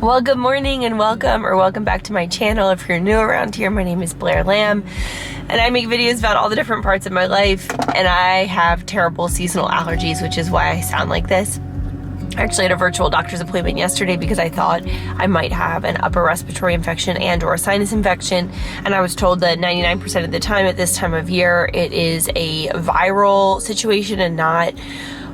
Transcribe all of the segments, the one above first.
Well, good morning and welcome back to my channel. If you're new around here, my name is Blair Lamb and I make videos about all the different parts of my life, and I have terrible seasonal allergies, which is why I sound like this. I actually had a virtual doctor's appointment yesterday because I thought I might have an upper respiratory infection and or a sinus infection, and I was told that 99% of the time at this time of year it is a viral situation and not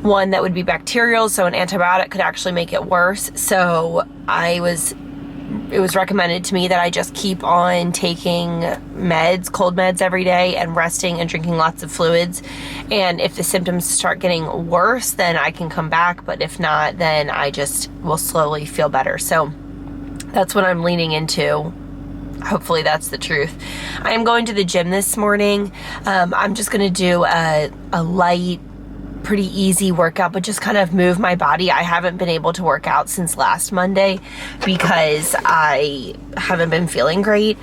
one that would be bacterial, so an antibiotic could actually make it worse. So it was recommended to me that I just keep on taking meds, cold meds every day, and resting and drinking lots of fluids. And if the symptoms start getting worse, then I can come back, but if not, then I just will slowly feel better. So that's what I'm leaning into. Hopefully that's the truth. I am going to the gym this morning. I'm just going to do a light, pretty easy workout, but just kind of move my body. I haven't been able to work out since last Monday because I haven't been feeling great.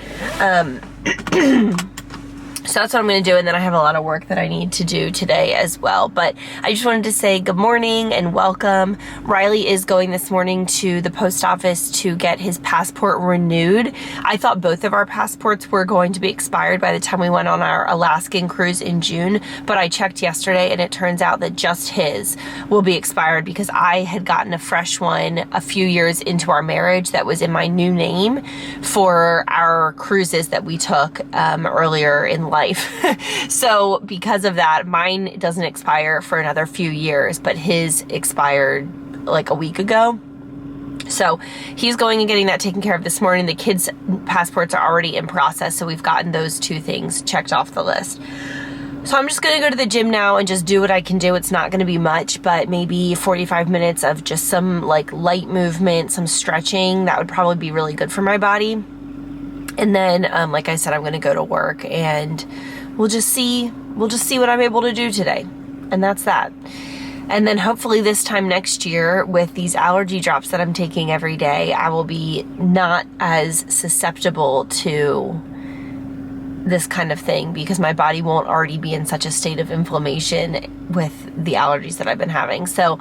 So that's what I'm going to do, and then I have a lot of work that I need to do today as well. But I just wanted to say good morning and welcome. Riley is going this morning to the post office to get his passport renewed. I thought both of our passports were going to be expired by the time we went on our Alaskan cruise in June, but I checked yesterday and it turns out that just his will be expired because I had gotten a fresh one a few years into our marriage that was in my new name for our cruises that we took earlier in life. So because of that, mine doesn't expire for another few years, but his expired like a week ago. So he's going and getting that taken care of this morning. The kids' passports are already in process, so we've gotten those two things checked off the list. So I'm just going to go to the gym now and just do what I can do. It's not going to be much, but maybe 45 minutes of just some like light movement, some stretching. That would probably be really good for my body. And then, like I said, I'm going to go to work and we'll just see what I'm able to do today. And that's that. And then hopefully this time next year with these allergy drops that I'm taking every day, I will be not as susceptible to this kind of thing because my body won't already be in such a state of inflammation with the allergies that I've been having. So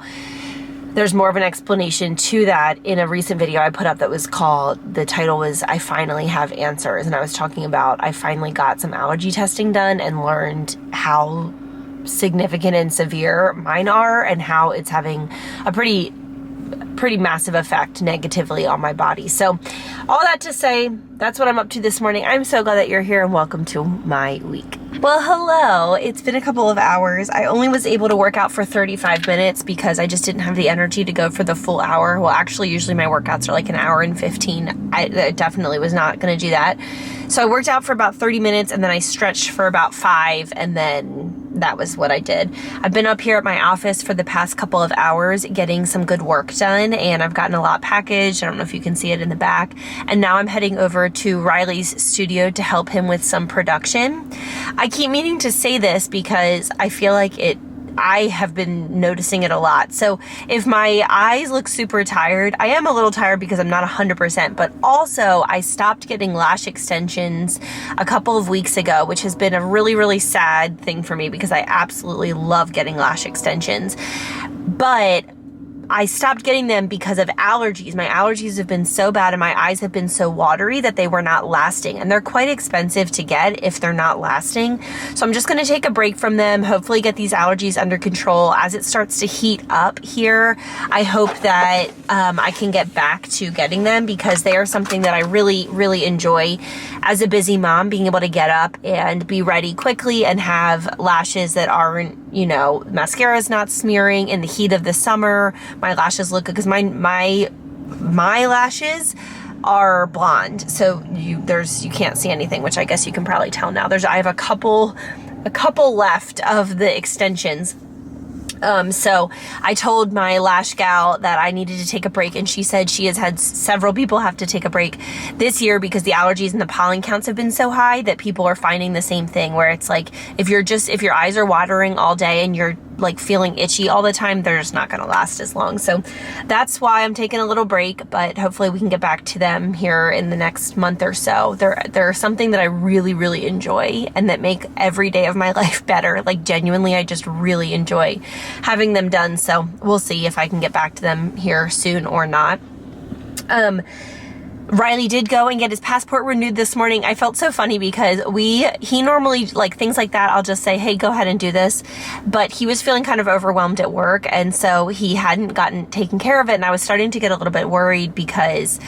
there's more of an explanation to that in a recent video I put up that was called, the title was, I Finally Have Answers. And I was talking about, I finally got some allergy testing done and learned how significant and severe mine are and how it's having a pretty massive effect negatively on my body. So all that to say, that's what I'm up to this morning. I'm so glad that you're here and welcome to my week. Well, hello. It's been a couple of hours. I only was able to work out for 35 minutes because I just didn't have the energy to go for the full hour. Well, actually, usually my workouts are like an hour and 15. I definitely was not going to do that. So I worked out for about 30 minutes and then I stretched for about 5, and then that was what I did. I've been up here at my office for the past couple of hours getting some good work done, and I've gotten a lot packaged. I don't know if you can see it in the back. And now I'm heading over to Riley's studio to help him with some production. I keep meaning to say this because I feel like I have been noticing it a lot. So if my eyes look super tired, I am a little tired because I'm not 100%, but also I stopped getting lash extensions a couple of weeks ago, which has been a really, really sad thing for me because I absolutely love getting lash extensions. But I stopped getting them because of allergies. My allergies have been so bad and my eyes have been so watery that they were not lasting. And they're quite expensive to get if they're not lasting. So I'm just going to take a break from them, hopefully get these allergies under control. As it starts to heat up here, I hope that I can get back to getting them because they are something that I really, really enjoy as a busy mom, being able to get up and be ready quickly and have lashes that aren't, mascara is not smearing in the heat of the summer. My lashes look good because my lashes are blonde, so you can't see anything, which I guess you can probably tell now. I have a couple left of the extensions. So I told my lash gal that I needed to take a break, and she said she has had several people have to take a break this year because the allergies and the pollen counts have been so high that people are finding the same thing, where it's like if your eyes are watering all day and you're like feeling itchy all the time, they're just not going to last as long. So that's why I'm taking a little break, but hopefully we can get back to them here in the next month or so. They're something that I really, really enjoy and that make every day of my life better. Like genuinely, I just really enjoy having them done. So we'll see if I can get back to them here soon or not. Riley did go and get his passport renewed this morning. I felt so funny because he normally, like, things like that, I'll just say, hey, go ahead and do this. But he was feeling kind of overwhelmed at work, and so he hadn't gotten taken care of it, and I was starting to get a little bit worried because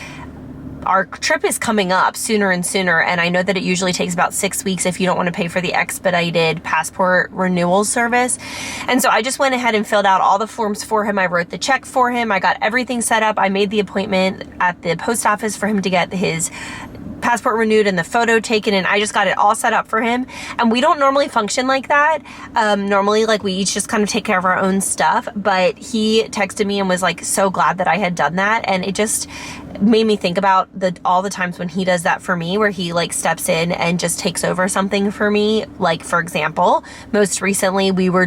our trip is coming up sooner and sooner, and I know that it usually takes about 6 weeks if you don't want to pay for the expedited passport renewal service. And so I just went ahead and filled out all the forms for him. I wrote the check for him. I got everything set up. I made the appointment at the post office for him to get his passport renewed and the photo taken, and I just got it all set up for him. And we don't normally function like that. Normally, like, we each just kind of take care of our own stuff, but he texted me and was like so glad that I had done that, and it just made me think about all the times when he does that for me, where he like steps in and just takes over something for me. Like, for example, most recently we were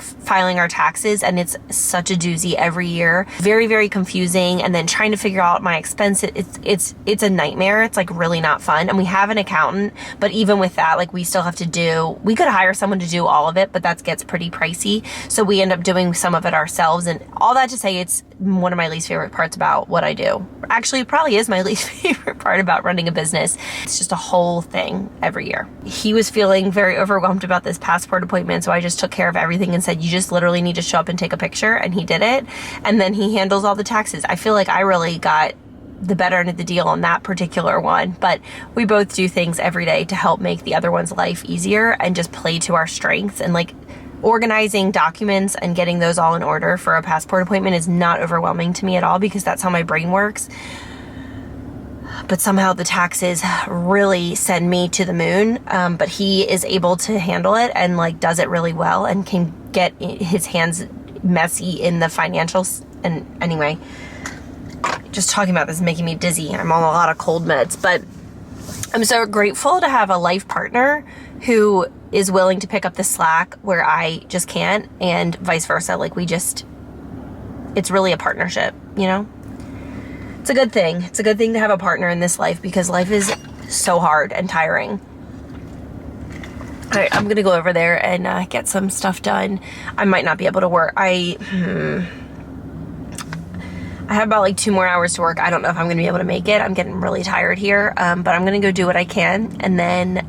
filing our taxes, and it's such a doozy every year. Very, very confusing. And then trying to figure out my expenses, it's a nightmare. It's like really not fun. And we have an accountant, but even with that, like, we still have to we could hire someone to do all of it, but that gets pretty pricey. So we end up doing some of it ourselves. And all that to say, it's one of my least favorite parts about what I do. Actually, it probably is my least favorite part about running a business. It's just a whole thing every year. He was feeling very overwhelmed about this passport appointment, so I just took care of everything and said, you just literally need to show up and take a picture, and he did it. And then he handles all the taxes. I feel like I really got the better end of the deal on that particular one, but we both do things every day to help make the other one's life easier and just play to our strengths. And like, organizing documents and getting those all in order for a passport appointment is not overwhelming to me at all, because that's how my brain works. But somehow the taxes really send me to the moon. But he is able to handle it and like does it really well and can get his hands messy in the financials. And anyway, just talking about this is making me dizzy. I'm on a lot of cold meds, but I'm so grateful to have a life partner who is willing to pick up the slack where I just can't, and vice versa. Like, it's really a partnership, you know? It's a good thing. It's a good thing to have a partner in this life, because life is so hard and tiring. All right, I'm gonna go over there and get some stuff done. I might not be able to work. I have about like 2 more hours to work. I don't know if I'm gonna be able to make it. I'm getting really tired here, but I'm gonna go do what I can, and then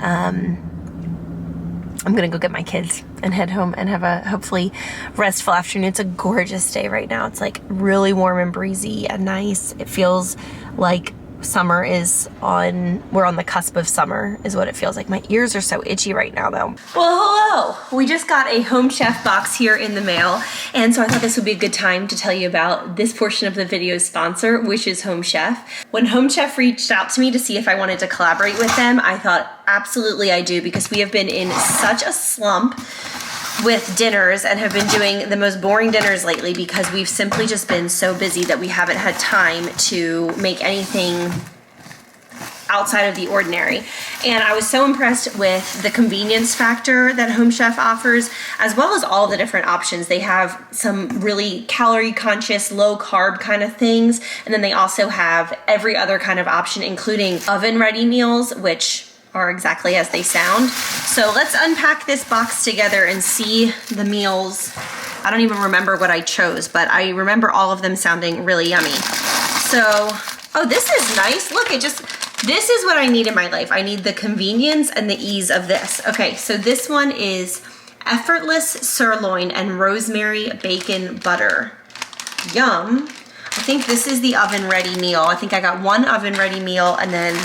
I'm gonna go get my kids and head home and have a hopefully restful afternoon. It's a gorgeous day right now. It's like really warm and breezy and nice. It feels like summer we're on the cusp of summer is what it feels like. My ears are so itchy right now though. Well, hello. We just got a Home Chef box here in the mail, and so I thought this would be a good time to tell you about this portion of the video's sponsor, which is Home Chef. When Home Chef reached out to me to see if I wanted to collaborate with them, I thought absolutely I do, because we have been in such a slump with dinners and have been doing the most boring dinners lately, because we've simply just been so busy that we haven't had time to make anything outside of the ordinary. And I was so impressed with the convenience factor that Home Chef offers, as well as all the different options. They have some really calorie conscious, low carb kind of things, and then they also have every other kind of option, including oven ready meals, which are exactly as they sound. So let's unpack this box together and see the meals. I don't even remember what I chose, but I remember all of them sounding really yummy. So, oh, this is nice. Look, this is what I need in my life. I need the convenience and the ease of this. Okay, so this one is effortless sirloin and rosemary bacon butter. Yum. I think this is the oven ready meal. I think I got one oven ready meal, and then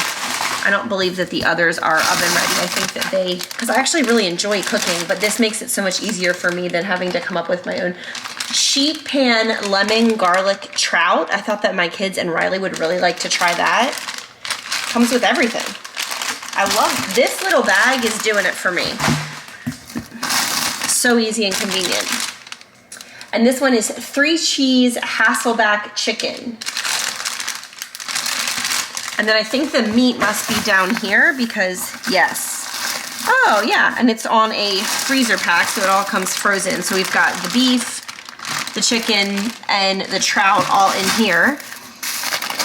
I don't believe that the others are oven ready. I think that because I actually really enjoy cooking, but this makes it so much easier for me than having to come up with my own. Sheet pan lemon garlic trout. I thought that my kids and Riley would really like to try that. Comes with everything. I love this little bag, is doing it for me. So easy and convenient. And this one is 3 cheese Hasselback chicken. And then I think the meat must be down here, because yes. Oh yeah, and it's on a freezer pack, so it all comes frozen. So we've got the beef, the chicken, and the trout all in here.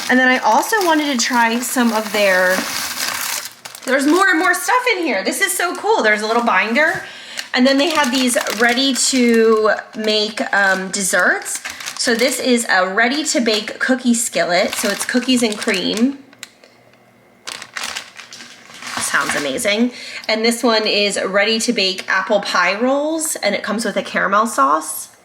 And then I also wanted to try some of there's more and more stuff in here. This is so cool. There's a little binder. And then they have these ready to make desserts. So this is a ready to bake cookie skillet. So it's cookies and cream. Sounds amazing. And this one is ready to bake apple pie rolls, and it comes with a caramel sauce.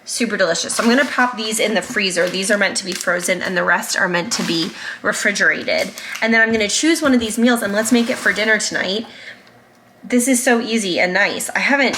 Super delicious. So I'm gonna pop these in the freezer. These are meant to be frozen and the rest are meant to be refrigerated. And then I'm gonna choose one of these meals and let's make it for dinner tonight. This is so easy and nice. I haven't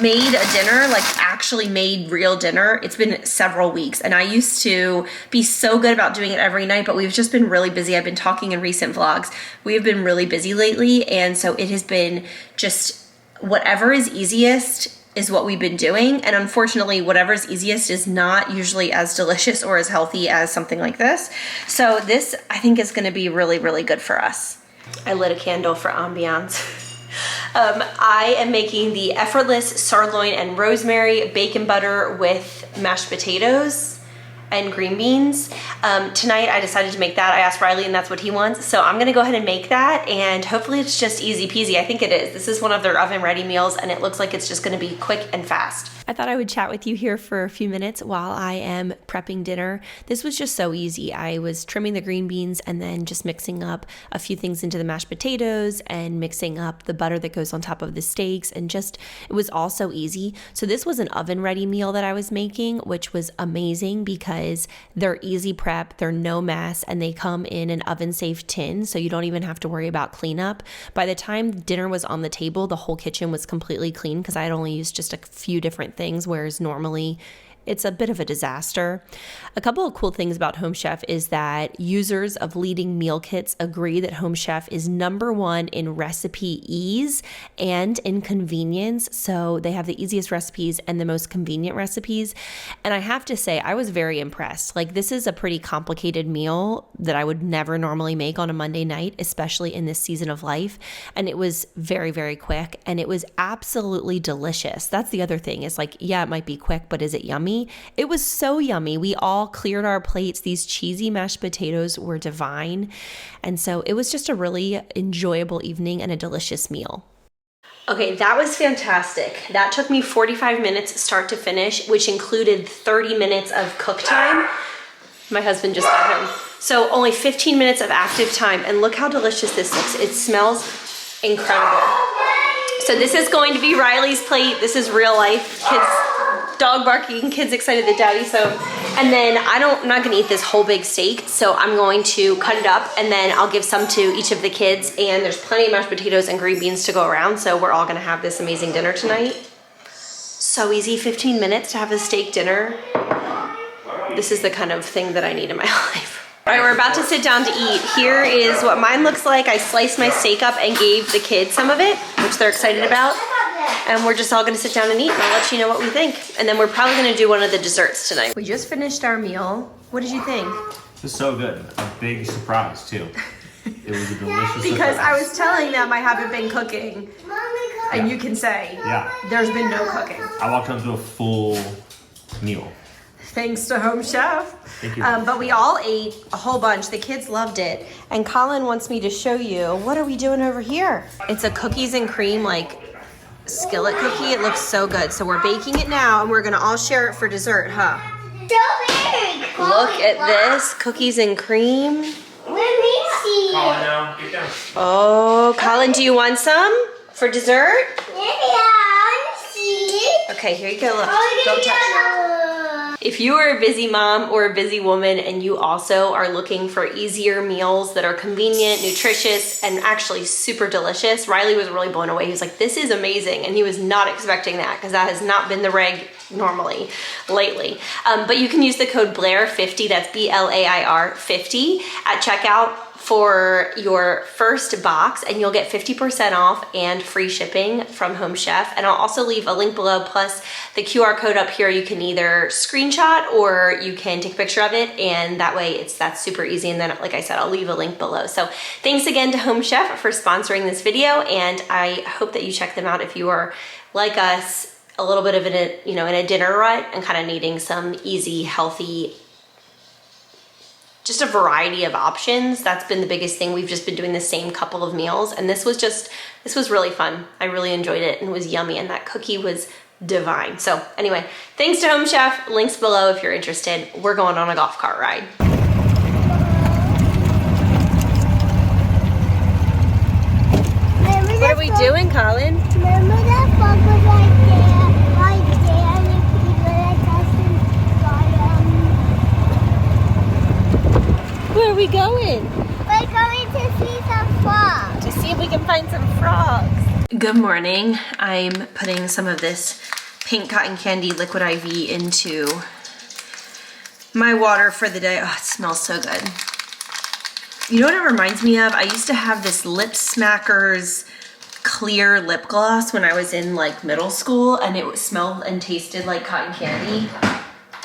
made a dinner, like actually made real dinner. It's been several weeks, and I used to be so good about doing it every night, but we've just been really busy. I've been talking in recent vlogs. We have been really busy lately, and so it has been just whatever is easiest is what we've been doing. And unfortunately, whatever's easiest is not usually as delicious or as healthy as something like this. So this, I think, is gonna be really, really good for us. I lit a candle for ambiance. I am making the effortless sirloin and rosemary bacon butter with mashed potatoes and green beans. Tonight I decided to make that. I asked Riley and that's what he wants. So I'm gonna go ahead and make that, and hopefully it's just easy peasy. I think it is. This is one of their oven ready meals, and it looks like it's just gonna be quick and fast. I thought I would chat with you here for a few minutes while I am prepping dinner. This was just so easy. I was trimming the green beans and then just mixing up a few things into the mashed potatoes and mixing up the butter that goes on top of the steaks, and just, it was all so easy. So this was an oven ready meal that I was making, which was amazing because they're easy prep, they're no mess, and they come in an oven safe tin, so you don't even have to worry about cleanup. By the time dinner was on the table, the whole kitchen was completely clean because I had only used just a few different things, whereas normally it's a bit of a disaster. A couple of cool things about Home Chef is that users of leading meal kits agree that Home Chef is #1 in recipe ease and in convenience. So they have the easiest recipes and the most convenient recipes. And I have to say, I was very impressed. Like, this is a pretty complicated meal that I would never normally make on a Monday night, especially in this season of life. And it was very, very quick, and it was absolutely delicious. That's the other thing, is like, yeah, it might be quick, but is it yummy? It was so yummy. We all cleared our plates. These cheesy mashed potatoes were divine. And so it was just a really enjoyable evening and a delicious meal. Okay, that was fantastic. That took me 45 minutes start to finish, which included 30 minutes of cook time. My husband just got home. So only 15 minutes of active time. And look how delicious this looks. It smells incredible. So this is going to be Riley's plate. This is real life. Kids, dog barking, kids excited that daddy's home. And then I'm not gonna eat this whole big steak, so I'm going to cut it up, and then I'll give some to each of the kids, and there's plenty of mashed potatoes and green beans to go around, so we're all gonna have this amazing dinner tonight. So easy, 15 minutes to have a steak dinner. This is the kind of thing that I need in my life. All right, we're about to sit down to eat. Here is what mine looks like. I sliced my steak up and gave the kids some of it, which they're excited about. And we're just all gonna sit down and eat, and I'll let you know what we think. And then we're probably gonna do one of the desserts tonight. We just finished our meal. What did you think? It was so good. A big surprise, too. It was a delicious Because surprise. I was telling them I haven't been cooking, and you can say, yeah, there's been no cooking. I walked home to a full meal. Thanks to Home Chef. Thank you. But we all ate a whole bunch. The kids loved it. And Colin wants me to show you, what are we doing over here? It's a cookies and cream, like, skillet cookie. It looks so good. So we're baking it now, and we're gonna all share it for dessert, huh? Look at this, cookies and cream. Let me see. Colin, now, get down. Oh, Colin, do you want some for dessert? See. Okay, here you go, look. Don't touch it. If you are a busy mom or a busy woman and you also are looking for easier meals that are convenient, nutritious, and actually super delicious, Riley was really blown away. He was like, this is amazing. And he was not expecting that, because that has not been the reg normally lately. But you can use the code Blair50, that's BLAIR 50 at checkout for your first box, and you'll get 50% off and free shipping from Home Chef. And I'll also leave a link below, plus the QR code up here. You can either screenshot or you can take a picture of it, and that way that's super easy. And then, like I said, I'll leave a link below. So thanks again to Home Chef for sponsoring this video, and I hope that you check them out if you are like us, a little bit of in a dinner rut and kind of needing some easy, healthy, just a variety of options. That's been the biggest thing. We've just been doing the same couple of meals, and this was really fun. I really enjoyed it, and it was yummy, and that cookie was divine. So anyway, thanks to Home Chef. Links below if you're interested. We're going on a golf cart ride. What are we doing, Colin? Remember that bug was right there, and if we let us and Where are we going? we're going to see some frogs. To see if we can find some frogs. Good morning. I'm putting some of this pink cotton candy liquid IV into my water for the day. Oh, it smells so good. You know what it reminds me of? I used to have this Lip Smackers clear lip gloss when I was in like middle school, and it smelled and tasted like cotton candy,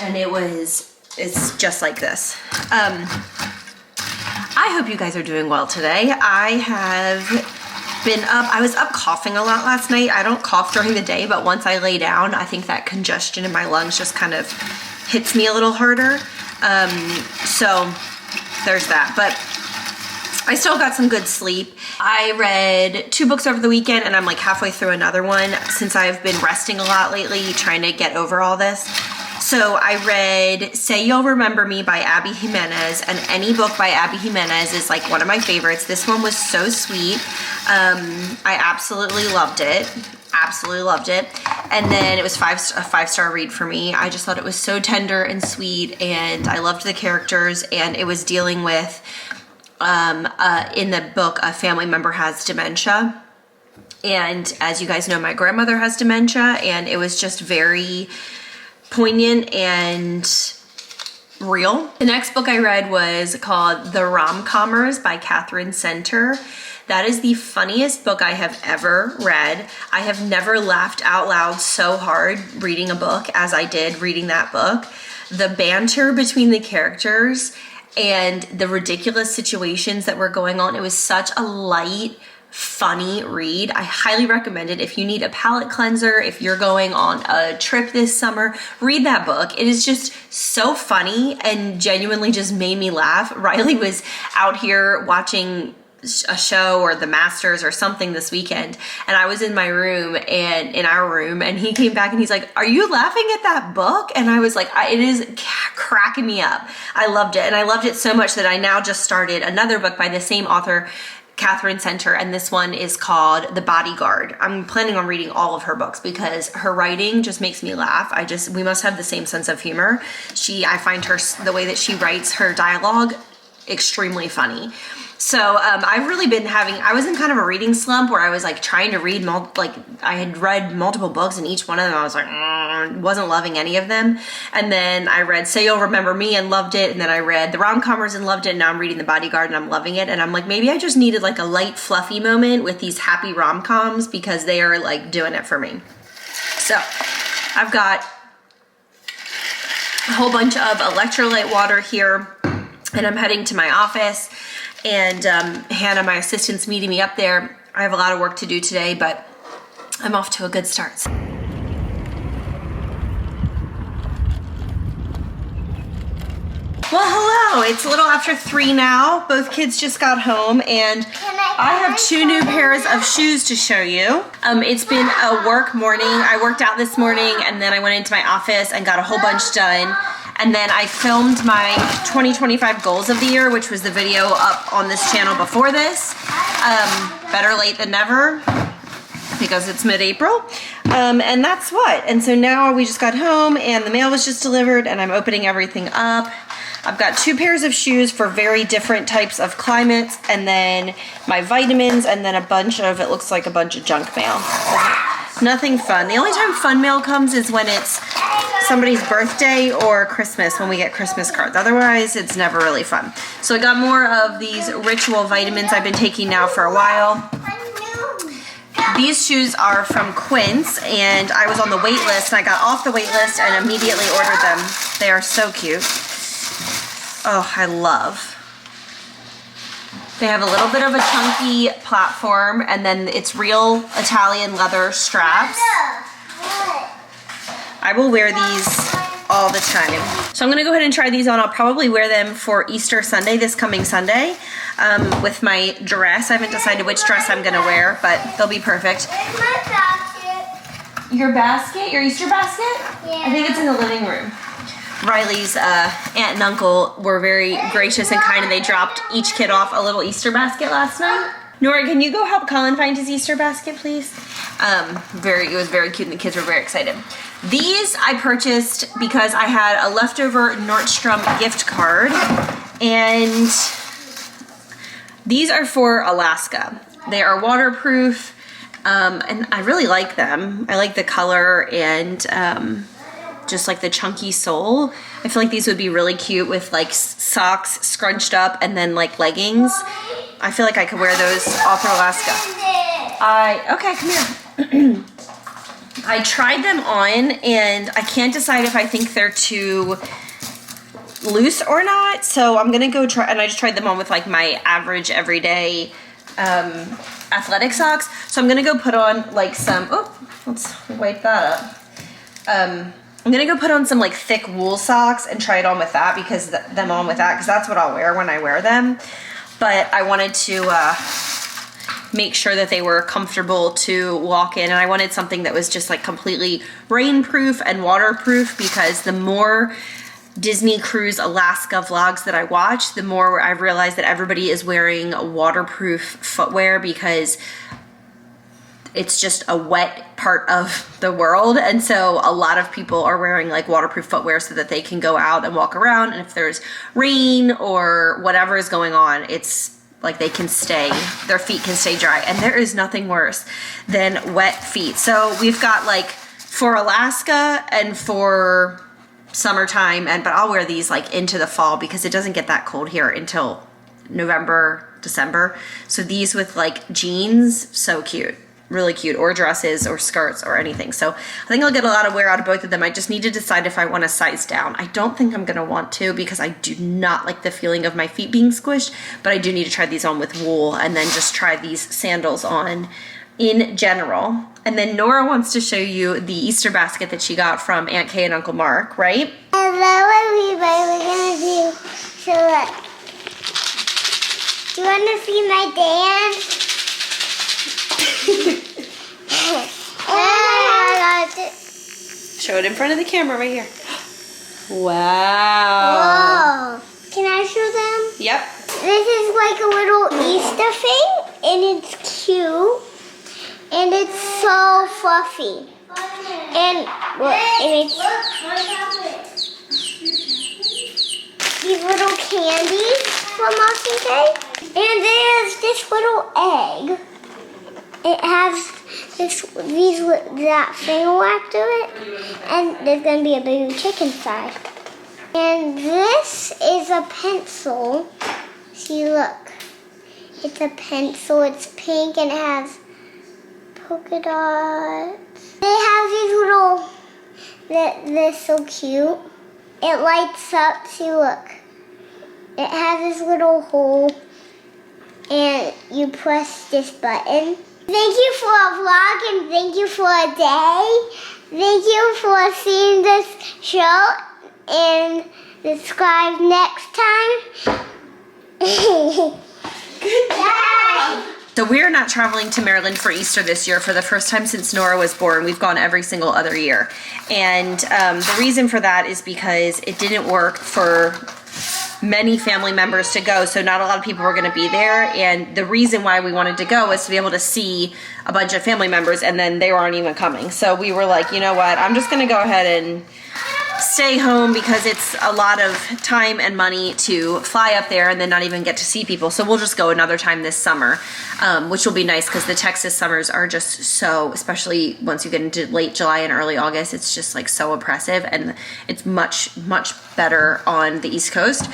and it's just like this. I hope you guys are doing well today. I was up coughing a lot last night. I don't cough during the day, but once I lay down, I think that congestion in my lungs just kind of hits me a little harder. So there's that, but I still got some good sleep. I read 2 books over the weekend, and I'm like halfway through another one since I've been resting a lot lately, trying to get over all this. So I read Say You'll Remember Me by Abby Jimenez, and any book by Abby Jimenez is like one of my favorites. This one was so sweet. I absolutely loved it. Absolutely loved it. And then it was a 5-star read for me. I just thought it was so tender and sweet, and I loved the characters, and it was dealing with in the book, a family member has dementia. And as you guys know, my grandmother has dementia, and it was just very poignant and real. The next book I read was called The Rom-Commers by Catherine Center. That is the funniest book I have ever read. I have never laughed out loud so hard reading a book as I did reading that book. The banter between the characters and the ridiculous situations that were going on. It was such a light, funny read. I highly recommend it. If you need a palate cleanser, if you're going on a trip this summer, read that book. It is just so funny and genuinely just made me laugh. Riley was out here watching a show or the Masters or something this weekend, and I was in my room and in our room, and he came back and he's like, "Are you laughing at that book?" And I was like, it is cracking me up. I loved it, and I loved it so much that I now just started another book by the same author, Catherine Center, and this one is called The Bodyguard. I'm planning on reading all of her books because her writing just makes me laugh. We must have the same sense of humor. I find the way that she writes her dialogue extremely funny. So I've really been I was in kind of a reading slump where I was like trying to read, I had read multiple books, and each one of them I was like, wasn't loving any of them. And then I read Say You'll Remember Me and loved it. And then I read The Rom-Commers and loved it. And now I'm reading The Bodyguard and I'm loving it. And I'm like, maybe I just needed like a light, fluffy moment with these happy rom-coms because they are like doing it for me. So I've got a whole bunch of electrolyte water here, and I'm heading to my office. And Hannah, my assistant's meeting me up there. I have a lot of work to do today, but I'm off to a good start. Well, hello. It's a little after 3 now. Both kids just got home, and I have 2 new pairs of shoes to show you. It's been a work morning. I worked out this morning, and then I went into my office and got a whole bunch done. And then I filmed my 2025 goals of the year, which was the video up on this channel before this. Better late than never, because it's mid-April. And that's what. And so now we just got home, and the mail was just delivered, and I'm opening everything up. I've got 2 pairs of shoes for very different types of climates, and then my vitamins, and then it looks like a bunch of junk mail. Nothing fun. The only time fun mail comes is when it's somebody's birthday or Christmas, when we get Christmas cards. Otherwise, it's never really fun. So I got more of these Ritual vitamins I've been taking now for a while. These shoes are from Quince, and I was on the wait list, and I got off the wait list and immediately ordered them. They are so cute. Oh, I love. They have a little bit of a chunky platform, and then it's real Italian leather straps. I will wear these all the time. So I'm gonna go ahead and try these on. I'll probably wear them for Easter Sunday, this coming Sunday, with my dress. I haven't decided which dress I'm gonna wear, but they'll be perfect. your basket, your Easter basket? Yeah. I think it's in the living room. Riley's aunt and uncle were very gracious and kind, and they dropped each kid off a little Easter basket last night. Nora, can you go help Colin find his Easter basket, please? It was very cute, and the kids were very excited. These I purchased because I had a leftover Nordstrom gift card, and these are for Alaska. They are waterproof, and I really like them. I like the color and just like the chunky sole. I feel like these would be really cute with like socks scrunched up and then like leggings. I feel like I could wear those all through Alaska. Okay, come here. I tried them on and I can't decide if I think they're too loose or not. So I'm gonna go try, and I just tried them on with like my average everyday athletic socks. So I'm gonna go put on like some, let's wipe that up. I'm gonna go put on some like thick wool socks and try it on with that, because that's what I'll wear when I wear them. But I wanted to make sure that they were comfortable to walk in, and I wanted something that was just like completely rainproof and waterproof, because the more Disney Cruise Alaska vlogs that I watch, the more I realize that everybody is wearing waterproof footwear because it's just a wet part of the world. And so a lot of people are wearing like waterproof footwear so that they can go out and walk around, and if there's rain or whatever is going on, it's like their feet can stay dry. And there is nothing worse than wet feet. So we've got like for Alaska and for summertime, but I'll wear these like into the fall because it doesn't get that cold here until November, December. So these with like jeans, so cute. Really cute, or dresses or skirts or anything. So I think I'll get a lot of wear out of both of them. I just need to decide if I want to size down. I don't think I'm gonna want to, because I do not like the feeling of my feet being squished, but I do need to try these on with wool, and then just try these sandals on in general. And then Nora wants to show you the Easter basket that she got from Aunt Kay and Uncle Mark, right? Hello everybody, we're gonna do, so look. Do you wanna see my dance? Show it in front of the camera right here. Wow. Whoa. Can I show them? Yep. This is like a little Easter thing, and it's cute, and it's so fluffy. And look, these little candies from Austin Day. And there's this little egg. It has that thing wrapped to it, and there's gonna be a baby chicken inside. And this is a pencil. See, look, it's a pencil. It's pink and it has polka dots. They have these little. They're so cute. It lights up. See, look. It has this little hole, and you press this button. Thank you for a vlog, and thank you for a day. Thank you for seeing this show, and subscribe next time. Good job! So we're not traveling to Maryland for Easter this year for the first time since Nora was born. We've gone every single other year. And the reason for that is because it didn't work for many family members to go, so not a lot of people were going to be there. And the reason why we wanted to go is to be able to see a bunch of family members, and then they weren't even coming. So we were like, you know what, I'm just going to go ahead and stay home, because it's a lot of time and money to fly up there and then not even get to see people. So we'll just go another time this summer, which will be nice, because the Texas summers are just so, especially once you get into late July and early August, it's just like so oppressive, and it's much, much better on the East Coast.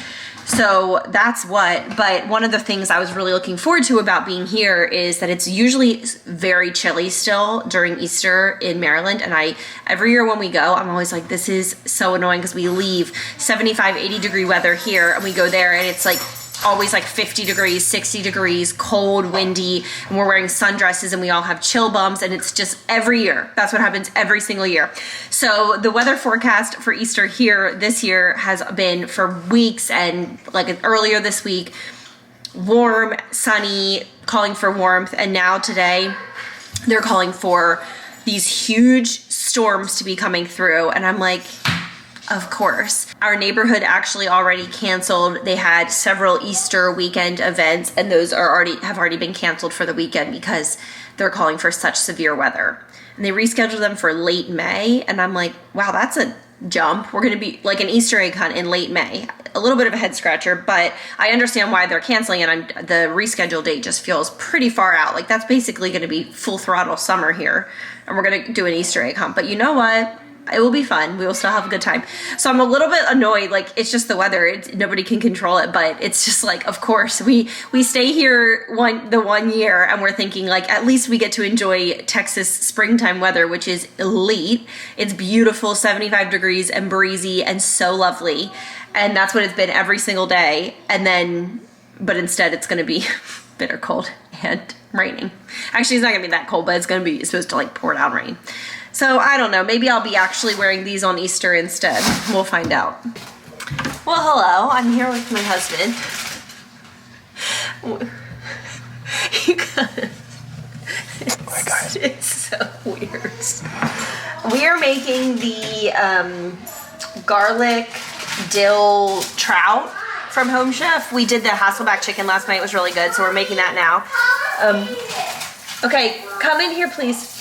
So but one of the things I was really looking forward to about being here is that it's usually very chilly still during Easter in Maryland. And every year when we go, I'm always like, this is so annoying, because we leave 75, 80 degree weather here, and we go there and it's like always like 50 degrees, 60 degrees, cold, windy, and we're wearing sundresses, and we all have chill bumps, and it's just every year. That's what happens every single year. So the weather forecast for Easter here this year has been for weeks, and like earlier this week, warm, sunny, calling for warmth, and now today they're calling for these huge storms to be coming through. And I'm like, of course. Our neighborhood actually already canceled. They had several Easter weekend events, and those have already been canceled for the weekend because they're calling for such severe weather. And they rescheduled them for late May, and I'm like, wow, that's a jump. We're going to be like an Easter egg hunt in late May. A little bit of a head scratcher, but I understand why they're canceling, and the rescheduled date just feels pretty far out. Like, that's basically going to be full throttle summer here, and we're going to do an Easter egg hunt. But you know what? It will be fun. We will still have a good time. So I'm a little bit annoyed. Like, it's just the weather. Nobody can control it, but it's just like, of course, we stay here the one year, and we're thinking like, at least we get to enjoy Texas springtime weather, which is elite. It's beautiful, 75 degrees and breezy and so lovely. And that's what it's been every single day. But instead it's going to be bitter cold and raining. Actually, it's not going to be that cold, but it's supposed to like pour down rain. So I don't know, maybe I'll be actually wearing these on Easter instead. We'll find out. Well, hello, I'm here with my husband. You guys, it's so weird. We are making the garlic dill trout from Home Chef. We did the Hasselback chicken last night. It was really good, so we're making that now. Okay, come in here, please.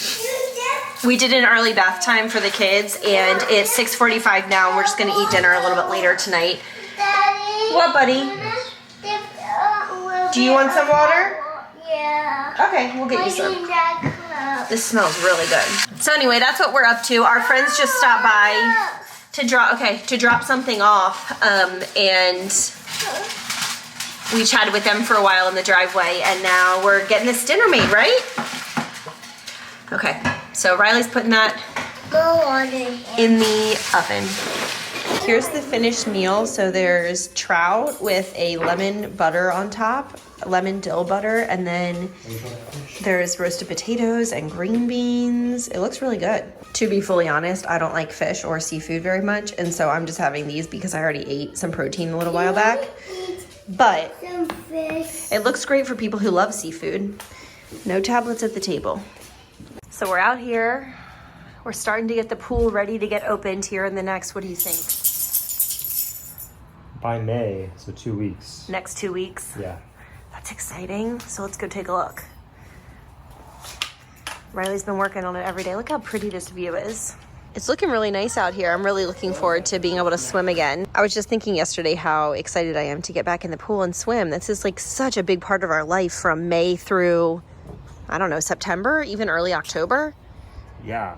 We did an early bath time for the kids, and it's 6:45 now, and we're just gonna eat dinner a little bit later tonight. Daddy. What, buddy? Do you want some water? Yeah. Okay, we'll get you some. This smells really good. So anyway, that's what we're up to. Our friends just stopped by to drop something off, and we chatted with them for a while in the driveway, and now we're getting this dinner made, right? Okay, so Riley's putting that in the oven. Here's the finished meal. So there's trout with a lemon butter on top, lemon dill butter, and then there's roasted potatoes and green beans. It looks really good. To be fully honest, I don't like fish or seafood very much, and so I'm just having these because I already ate some protein a little while back. But it looks great for people who love seafood. No tablets at the table. So we're out here. We're starting to get the pool ready to get opened here in the next, what do you think? By May, so 2 weeks. Next 2 weeks? Yeah. That's exciting. So let's go take a look. Riley's been working on it every day. Look how pretty this view is. It's looking really nice out here. I'm really looking forward to being able to swim again. I was just thinking yesterday how excited I am to get back in the pool and swim. This is like such a big part of our life from May through, I don't know, September, even early October. Yeah.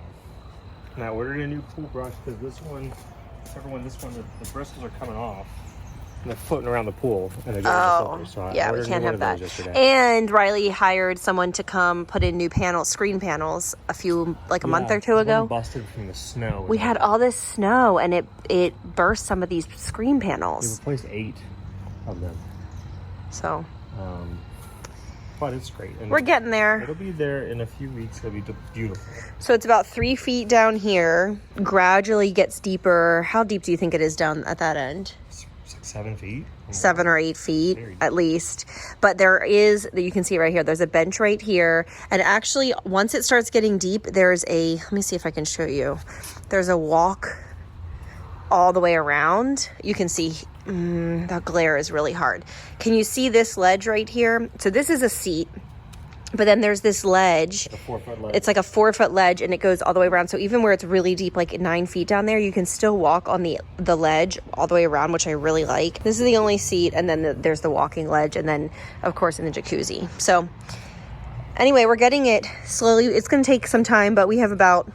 And I ordered a new pool brush because this one, the bristles are coming off. And they're floating around the pool. And they're getting so yeah, we can't have that. And Riley hired someone to come put in new screen panels a month or two ago. Busted from the snow. We had all this snow, and it burst some of these screen panels. We replaced 8 of them. So. But it's great. And we're getting there. It'll be there in a few weeks. It'll be beautiful. So it's about 3 feet down here. Gradually gets deeper. How deep do you think it is down at that end? It's like 7 feet. 7 or 8 feet at least. But you can see right here, there's a bench right here. And actually, once it starts getting deep, let me see if I can show you. There's a walk all the way around. You can see the glare is really hard. Can you see this ledge right here? So this is a seat, but then there's this ledge. A 4-foot ledge. It's like a 4-foot ledge, and it goes all the way around. So even where it's really deep, like 9 feet down there, you can still walk on the ledge all the way around, which I really like. This is the only seat, and then there's the walking ledge, and then of course in the jacuzzi. So anyway, we're getting it slowly. It's going to take some time, but we have about,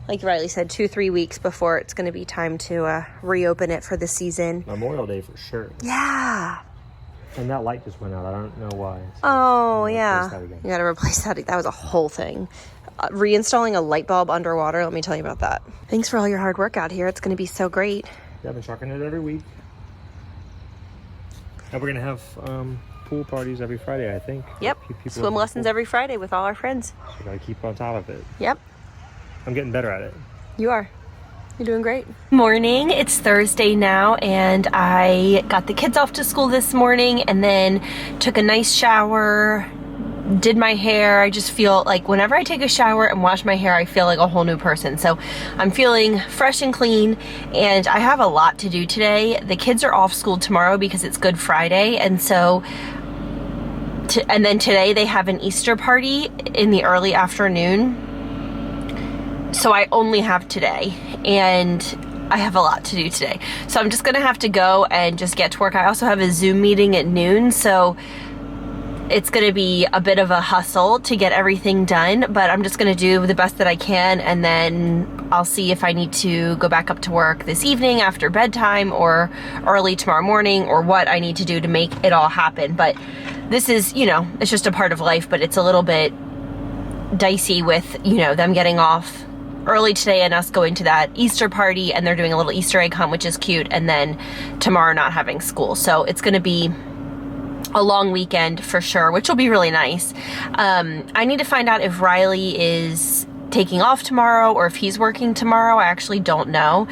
like Riley said, 2-3 weeks before it's going to be time to reopen it for the season. Memorial Day for sure. Yeah. And that light just went out. I don't know why. So oh, yeah. You got to replace that. That was a whole thing. Reinstalling a light bulb underwater, let me tell you about that. Thanks for all your hard work out here. It's going to be so great. Yeah, I've been trucking it every week. And we're going to have pool parties every Friday, I think. Yep. Swim lessons every Friday with all our friends. So we got to keep on top of it. Yep. I'm getting better at it. You are. You're doing great. Morning, it's Thursday now, and I got the kids off to school this morning and then took a nice shower, did my hair. I just feel like whenever I take a shower and wash my hair, I feel like a whole new person. So I'm feeling fresh and clean, and I have a lot to do today. The kids are off school tomorrow because it's Good Friday, and so and then today they have an Easter party in the early afternoon. So I only have today, and I have a lot to do today. So I'm just gonna have to go and just get to work. I also have a Zoom meeting at noon, so it's gonna be a bit of a hustle to get everything done, but I'm just gonna do the best that I can, and then I'll see if I need to go back up to work this evening after bedtime or early tomorrow morning, or what I need to do to make it all happen. But this is, you know, it's just a part of life, but it's a little bit dicey with, you know, them getting off early today and us going to that Easter party, and they're doing a little Easter egg hunt, which is cute, and then tomorrow not having school. So it's gonna be a long weekend for sure, which will be really nice. I need to find out if Riley is taking off tomorrow or if he's working tomorrow. I actually don't know.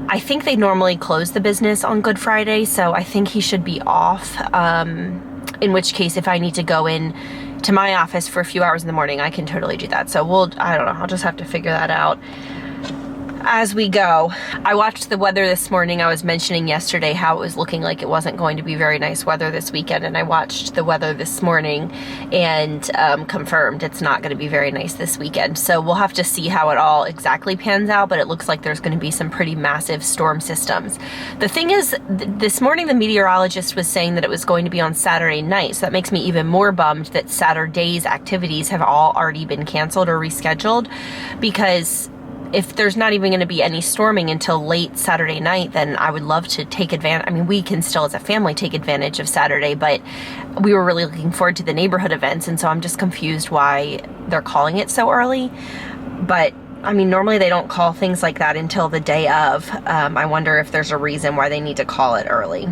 I think they normally close the business on Good Friday, so I think he should be off. In which case, if I need to go in to my office for a few hours in the morning, I can totally do that. So I don't know, I'll just have to figure that out as we go. I watched the weather this morning. I was mentioning yesterday how it was looking like it wasn't going to be very nice weather this weekend, and I watched the weather this morning and confirmed it's not going to be very nice this weekend. So we'll have to see how it all exactly pans out, but it looks like there's going to be some pretty massive storm systems. The thing is, this morning the meteorologist was saying that it was going to be on Saturday night, so that makes me even more bummed that Saturday's activities have all already been canceled or rescheduled, because if there's not even going to be any storming until late Saturday night, then I would love to take advantage. I mean, we can still as a family take advantage of Saturday, but we were really looking forward to the neighborhood events, and so I'm just confused why they're calling it so early. But I mean, normally they don't call things like that until the day of. I wonder if there's a reason why they need to call it early.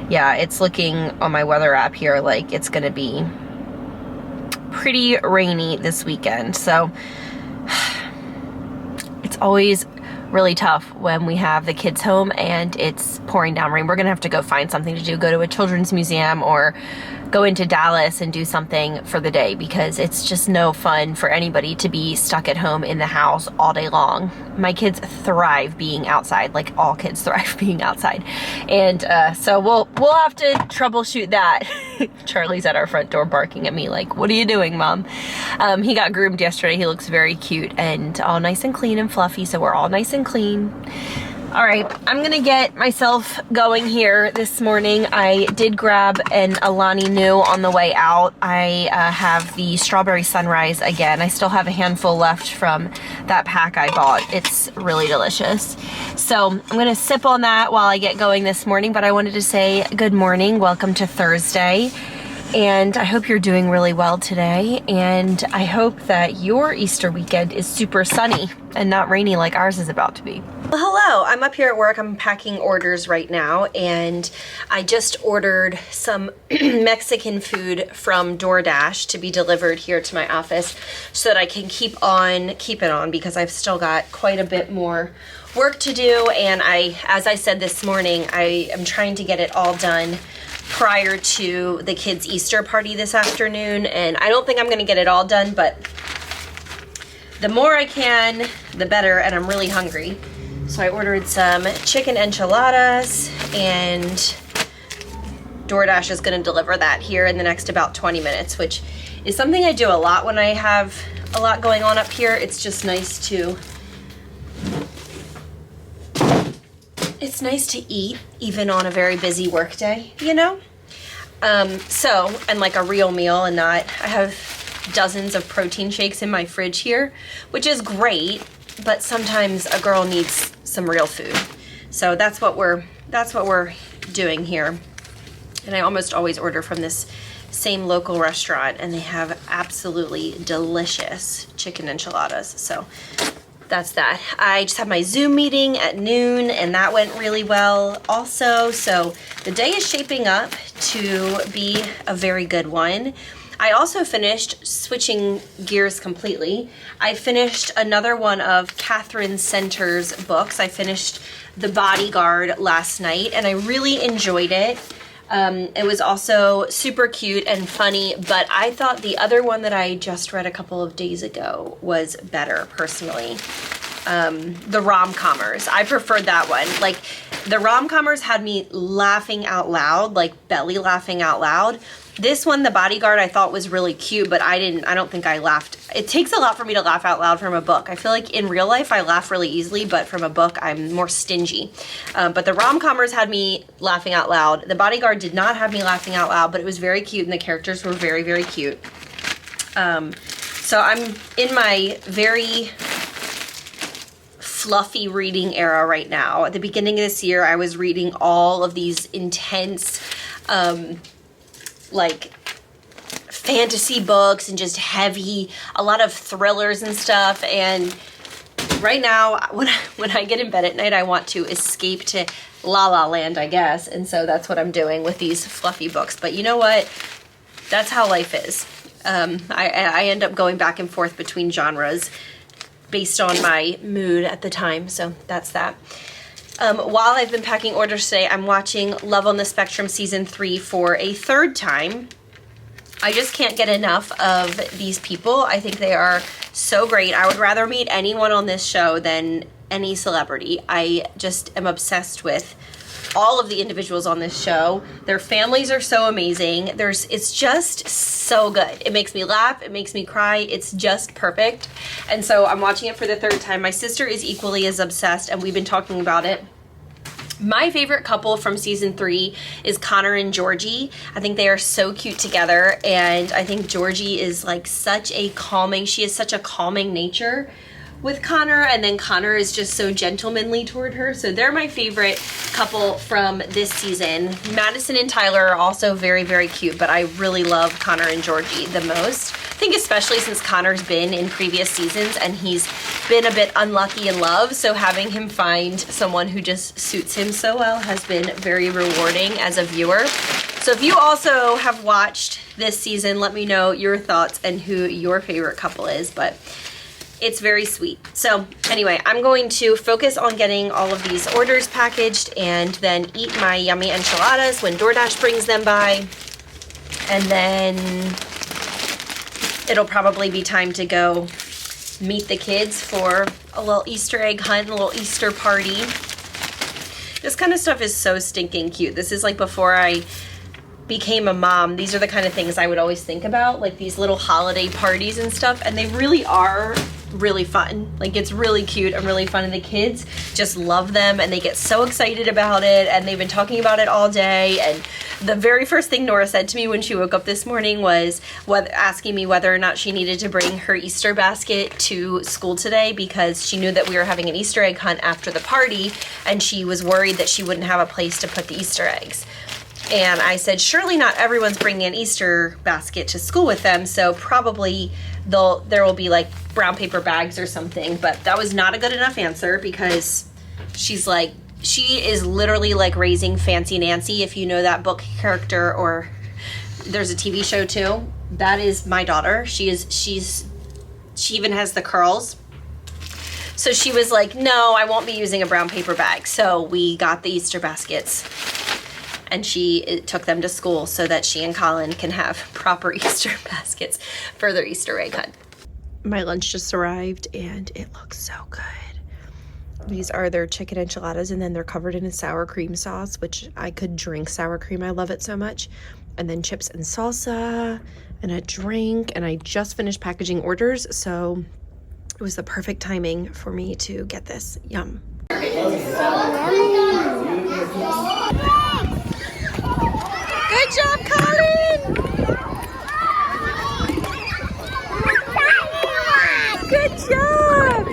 Yeah, it's looking on my weather app here like it's going to be pretty rainy this weekend. So it's always really tough when we have the kids home and it's pouring down rain. We're gonna have to go find something to do, go to a children's museum or go into Dallas and do something for the day, because it's just no fun for anybody to be stuck at home in the house all day long. My kids thrive being outside, like all kids thrive being outside. And so we'll have to troubleshoot that. Charlie's at our front door barking at me like, what are you doing, Mom? He got groomed yesterday. He looks very cute and all nice and clean and fluffy, so we're all nice and clean. All right, I'm gonna get myself going here this morning. I did grab an Alani Nu on the way out. I have the strawberry sunrise again. I still have a handful left from that pack I bought. It's really delicious. So I'm gonna sip on that while I get going this morning, but I wanted to say good morning, welcome to Thursday. And I hope you're doing really well today, and I hope that your Easter weekend is super sunny and not rainy like ours is about to be. Well, hello, I'm up here at work. I'm packing orders right now, and I just ordered some Mexican food from DoorDash to be delivered here to my office so that I can keep it on because I've still got quite a bit more work to do, and as I said this morning, I am trying to get it all done prior to the kids' Easter party this afternoon, and I don't think I'm gonna get it all done, but the more I can, the better, and I'm really hungry. So I ordered some chicken enchiladas, and DoorDash is gonna deliver that here in the next about 20 minutes, which is something I do a lot when I have a lot going on up here. It's just nice to eat even on a very busy work day, you know? And like a real meal, and not, I have dozens of protein shakes in my fridge here, which is great, but sometimes a girl needs some real food. So that's what we're doing here. And I almost always order from this same local restaurant, and they have absolutely delicious chicken enchiladas. So that's that. I just had my Zoom meeting at noon, and that went really well also. So the day is shaping up to be a very good one. I also finished, switching gears completely, I finished another one of Catherine Center's books. I finished The Bodyguard last night, and I really enjoyed it. It was also super cute and funny, but I thought the other one that I just read a couple of days ago was better, personally. The rom-commers. I preferred that one. Like, the rom-commers had me laughing out loud, like belly laughing out loud. This one, The Bodyguard, I thought was really cute, but I don't think I laughed. It takes a lot for me to laugh out loud from a book. I feel like in real life I laugh really easily, but from a book I'm more stingy. But the rom-commers had me laughing out loud. The Bodyguard did not have me laughing out loud, but it was very cute and the characters were very, very cute. So I'm in my very fluffy reading era right now. At the beginning of this year, I was reading all of these intense, like fantasy books and just heavy, a lot of thrillers and stuff. And right now, when I get in bed at night, I want to escape to La La Land, I guess. And so that's what I'm doing with these fluffy books. But you know what? That's how life is. I end up going back and forth between genres based on my mood at the time. So that's that. While I've been packing orders today, I'm watching Love on the Spectrum Season 3 for a third time. I just can't get enough of these people. I think they are so great. I would rather meet anyone on this show than any celebrity. I just am obsessed with all of the individuals on this show. Their families are so amazing. It's just so good. It makes me laugh. It makes me cry. It's just perfect. And so I'm watching it for the third time. My sister is equally as obsessed, and we've been talking about it. My favorite couple from season 3 is Connor and Georgie. I think they are so cute together, and I think Georgie is like she has such a calming nature with Connor, and then Connor is just so gentlemanly toward her. So they're my favorite couple from this season. Madison and Tyler are also very, very cute, but I really love Connor and Georgie the most. I think especially since Connor's been in previous seasons and he's been a bit unlucky in love, so having him find someone who just suits him so well has been very rewarding as a viewer. So if you also have watched this season, let me know your thoughts and who your favorite couple is, but it's very sweet. So anyway, I'm going to focus on getting all of these orders packaged and then eat my yummy enchiladas when DoorDash brings them by. And then it'll probably be time to go meet the kids for a little Easter egg hunt, a little Easter party. This kind of stuff is so stinking cute. This is like before I became a mom. These are the kind of things I would always think about, like these little holiday parties and stuff, and they really are really fun. Like, it's really cute and really fun, and the kids just love them and they get so excited about it, and they've been talking about it all day. And the very first thing Nora said to me when she woke up this morning was asking me whether or not she needed to bring her Easter basket to school today, because she knew that we were having an Easter egg hunt after the party and she was worried that she wouldn't have a place to put the Easter eggs. And I said, surely not everyone's bringing an Easter basket to school with them, so probably there will be like brown paper bags or something. But that was not a good enough answer, because she is literally like raising Fancy Nancy, if you know that book character, or there's a TV show too. That is my daughter. She even has the curls. So she was like, no, I won't be using a brown paper bag. So we got the Easter baskets, and she took them to school so that she and Colin can have proper Easter baskets for their Easter egg hunt. My lunch just arrived and it looks so good. These are their chicken enchiladas, and then they're covered in a sour cream sauce, which I could drink sour cream. I love it so much. And then chips and salsa and a drink. And I just finished packaging orders, so it was the perfect timing for me to get this. Yum. Good job, Colin! Good job!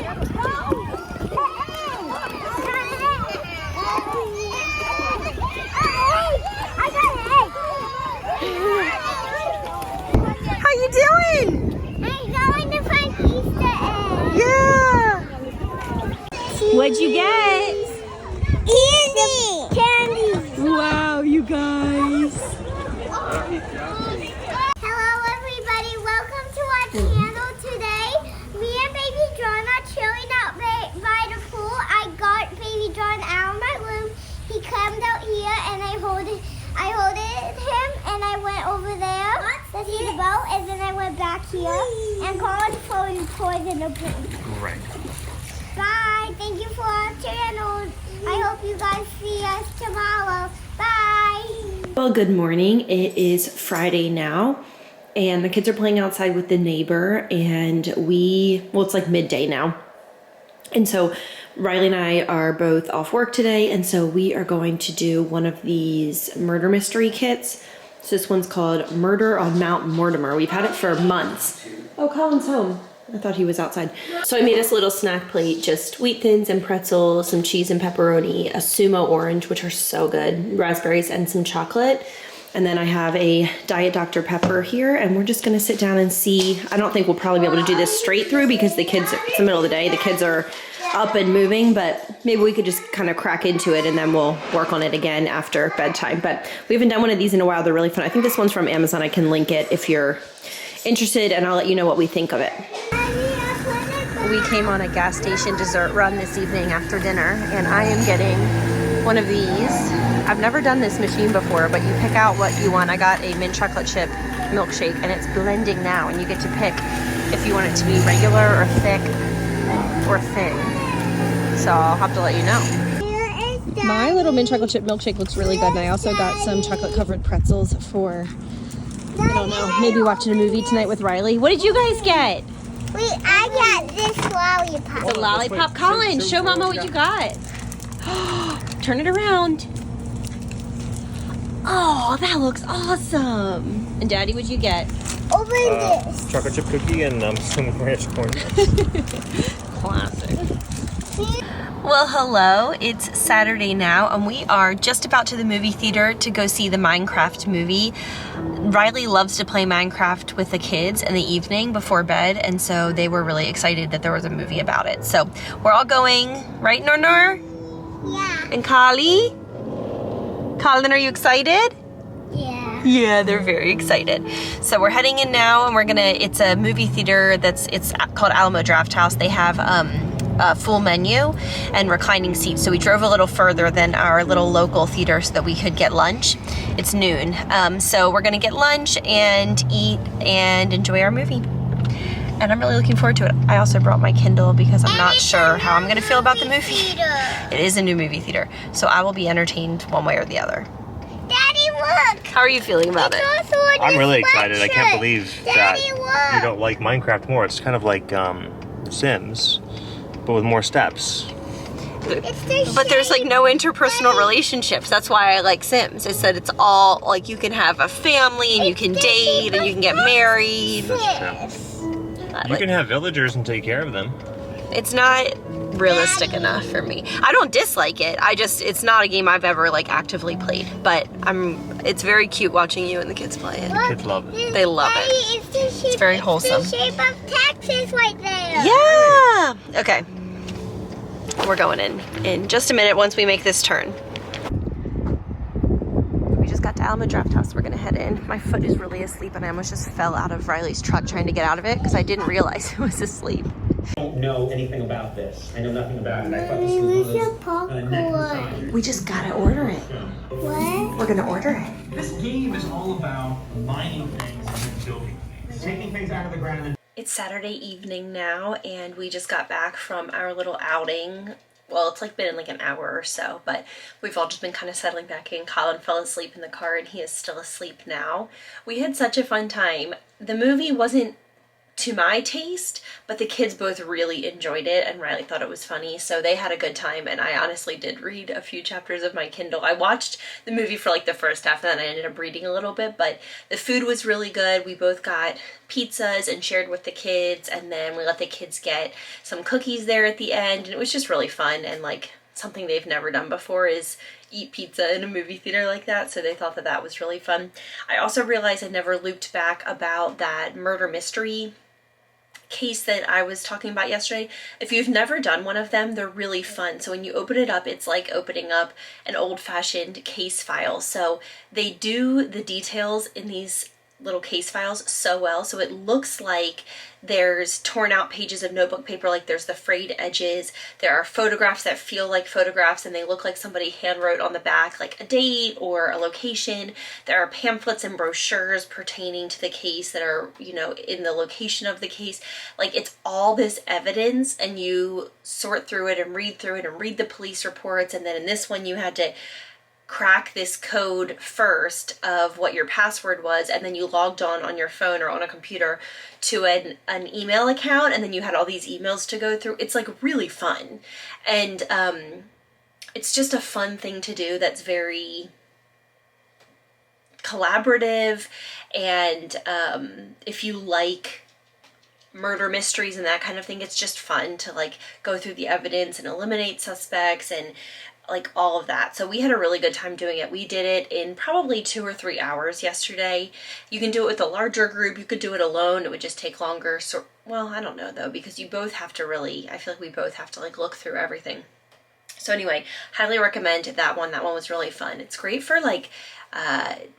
How you doing? I'm going to find Easter eggs. Yeah! What'd you get? Candy! Wow, you guys! Hello everybody, welcome to our channel today. Me and Baby John are chilling out by the pool. I got Baby John out of my room. He climbed out here and I hold it here and Colin's throwing toys in the pool. Right. Bye. Thank you for our channel. I hope you guys see us tomorrow. Bye. Well, good morning. It is Friday now, and the kids are playing outside with the neighbor, and it's like midday now. And so Riley and I are both off work today, and so we are going to do one of these murder mystery kits. So this one's called Murder on Mount Mortimer. We've had it for months. Oh, Colin's home. I thought he was outside. So I made us a little snack plate, just wheat thins and pretzels, some cheese and pepperoni, a sumo orange, which are so good, raspberries, and some chocolate. And then I have a Diet Dr. Pepper here, and we're just gonna sit down and see. I don't think we'll probably be able to do this straight through because the kids, it's the middle of the day, the kids are up and moving, but maybe we could just kind of crack into it and then we'll work on it again after bedtime. But we haven't done one of these in a while. They're really fun. I think this one's from Amazon. I can link it if you're interested, and I'll let you know what we think of it. We came on a gas station dessert run this evening after dinner, and I am getting one of these. I've never done this machine before, but you pick out what you want. I got a mint chocolate chip milkshake, and it's blending now, and you get to pick if you want it to be regular or thick or thin. So I'll have to let you know. My little mint chocolate chip milkshake looks really good, and I also got some chocolate covered pretzels for, I don't know, maybe watching a movie tonight with Riley. What did you guys get? Wait, I got this lollipop. It's a lollipop. Colin, show Mama what you got. Turn it around. Oh, that looks awesome. And Daddy, what'd you get? Open this. Chocolate chip cookie and some ranch corn. Classic. Well, hello. It's Saturday now, and we are just about to the movie theater to go see the Minecraft movie. Riley loves to play Minecraft with the kids in the evening before bed, and so they were really excited that there was a movie about it. So we're all going, right, Nor? Yeah. And Kali? Colin, are you excited? Yeah. Yeah, they're very excited. So we're heading in now, and it's a movie theater it's called Alamo Draft House. They have a full menu and reclining seats. So we drove a little further than our little local theater so that we could get lunch. It's noon. So we're gonna get lunch and eat and enjoy our movie. And I'm really looking forward to it. I also brought my Kindle because I'm not sure how I'm gonna feel about the movie. It is a new movie theater, so I will be entertained one way or the other. Daddy, look. How are you feeling about it? I'm really excited. I can't believe that Daddy, look. you don't like Minecraft more. It's kind of like Sims, but with more steps. But there's like no interpersonal relationships. That's why I like Sims. It said it's all like you can have a family and you can date and you can get married. That's true. You can have villagers and take care of them. It's not realistic enough for me. I don't dislike it. It's not a game I've ever like actively played, but it's very cute watching you and the kids play it. Kids love it. They love it. It's very wholesome. It's the shape of Texas right there. Yeah. Okay. We're going in just a minute once we make this turn. We just got to Alamo Draft House. We're gonna head in. My foot is really asleep, and I almost just fell out of Riley's truck trying to get out of it because I didn't realize it was asleep. I don't know anything about this. I know nothing about it. I thought this was next assignment. We just gotta order it. What? We're gonna order it. This game is all about mining things and then building things. Taking things out of the ground and It's Saturday evening now, and we just got back from our little outing. Well, it's like been like an hour or so, but we've all just been kind of settling back in. Colin fell asleep in the car, and he is still asleep now. We had such a fun time. The movie wasn't to my taste, but the kids both really enjoyed it, and Riley thought it was funny, so they had a good time. And I honestly did read a few chapters of my Kindle. I watched the movie for like the first half, and then I ended up reading a little bit, but the food was really good. We both got pizzas and shared with the kids, and then we let the kids get some cookies there at the end, and it was just really fun. And like something they've never done before is eat pizza in a movie theater like that, so they thought that that was really fun. I also realized I never looped back about that murder mystery case that I was talking about yesterday. If you've never done one of them, they're really fun. So when you open it up, it's like opening up an old-fashioned case file. So they do the details in these little case files so well. So it looks like there's torn out pages of notebook paper, like there's the frayed edges. There are photographs that feel like photographs and they look like somebody hand wrote on the back, like a date or a location. There are pamphlets and brochures pertaining to the case that are, you know, in the location of the case. Like, it's all this evidence, and you sort through it and read through it and read the police reports. And then in this one, you had to crack this code first of what your password was, and then you logged on your phone or on a computer to an email account, and then you had all these emails to go through. It's like really fun, and it's just a fun thing to do that's very collaborative. And if you like murder mysteries and that kind of thing, it's just fun to like go through the evidence and eliminate suspects and like all of that. So we had a really good time doing it. We did it in probably 2 or 3 hours yesterday. You can do it with a larger group. You could do it alone. It would just take longer. So, well, I don't know though, because you both have to really, I feel like we both have to like look through everything. So anyway, highly recommend that one. That one was really fun. It's great for like,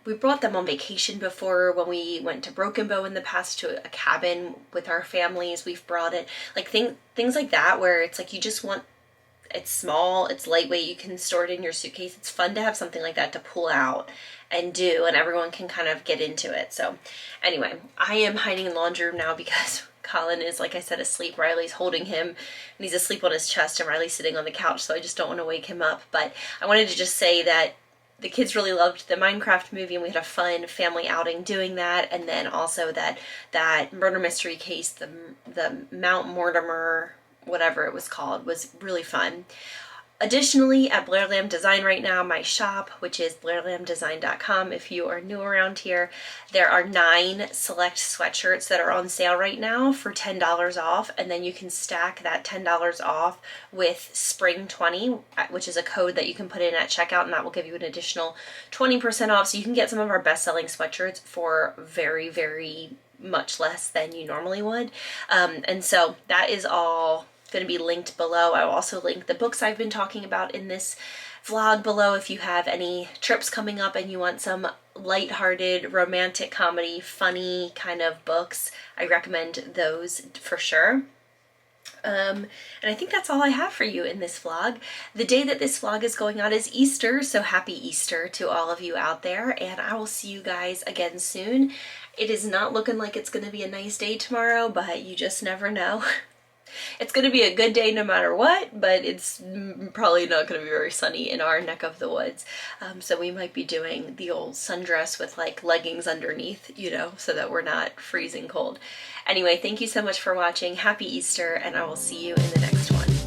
we brought them on vacation before when we went to Broken Bow in the past to a cabin with our families. We've brought it, like things like that where it's like you just want, it's small, it's lightweight, you can store it in your suitcase. It's fun to have something like that to pull out and do, and everyone can kind of get into it. So anyway, I am hiding in the laundry room now because Colin is, like I said, asleep. Riley's holding him and he's asleep on his chest, and Riley's sitting on the couch, so I just don't want to wake him up. But I wanted to just say that the kids really loved the Minecraft movie, and we had a fun family outing doing that. And then also that murder mystery case, the Mount Mortimer, whatever it was called, was really fun. Additionally, at Blair Lamb Design right now, my shop, which is blairlambdesign.com, if you are new around here, there are 9 select sweatshirts that are on sale right now for $10 off, and then you can stack that $10 off with Spring 20, which is a code that you can put in at checkout, and that will give you an additional 20% off. So you can get some of our best-selling sweatshirts for very, very much less than you normally would. And so that is all going to be linked below. I will also link the books I've been talking about in this vlog below. If you have any trips coming up and you want some lighthearted romantic comedy, funny kind of books, I recommend those for sure. And I think that's all I have for you in this vlog. The day that this vlog is going out is Easter, so happy Easter to all of you out there, and I will see you guys again soon. It is not looking like it's going to be a nice day tomorrow, but you just never know. It's going to be a good day no matter what, but it's probably not going to be very sunny in our neck of the woods. So we might be doing the old sundress with like leggings underneath, you know, so that we're not freezing cold. Anyway, thank you so much for watching. Happy Easter, and I will see you in the next one.